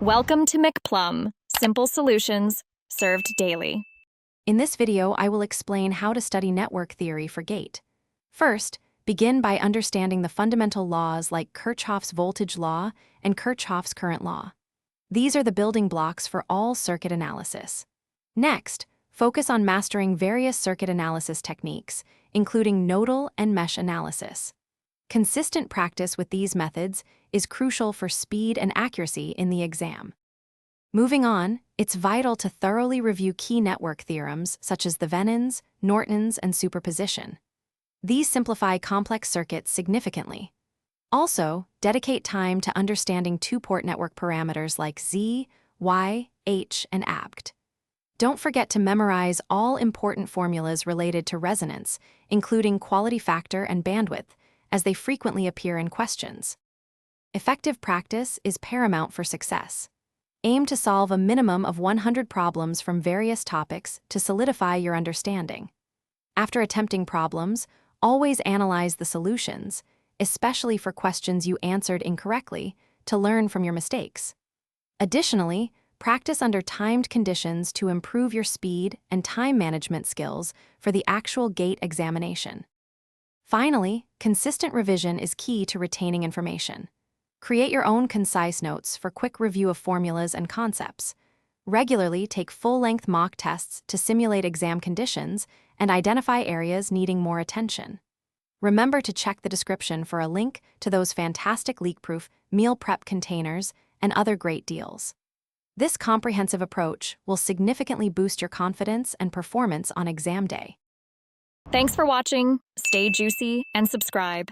Welcome to McPlum, simple solutions served daily. In this video, I will explain how to study network theory for gate. First, begin by understanding the fundamental laws like Kirchhoff's voltage law and Kirchhoff's current law. These are the building blocks for all circuit analysis. Next, focus on mastering various circuit analysis techniques, including nodal and mesh analysis. Consistent practice with these methods is crucial for speed and accuracy in the exam. Moving on, it's vital to thoroughly review key network theorems such as the Venons, Nortons, and superposition. These simplify complex circuits significantly. Also, dedicate time to understanding two-port network parameters like Z, Y, H, and ABT. Don't forget to memorize all important formulas related to resonance, including quality factor and bandwidth, as they frequently appear in questions. Effective practice is paramount for success. Aim to solve a minimum of 100 problems from various topics to solidify your understanding. After attempting problems, always analyze the solutions, especially for questions you answered incorrectly, to learn from your mistakes. Additionally, practice under timed conditions to improve your speed and time management skills for the actual gate examination. Finally, consistent revision is key to retaining information. Create your own concise notes for quick review of formulas and concepts. Regularly take full-length mock tests to simulate exam conditions and identify areas needing more attention. Remember to check the description for a link to those fantastic leak-proof meal prep containers and other great deals. This comprehensive approach will significantly boost your confidence and performance on exam day. Thanks for watching. Stay juicy and subscribe.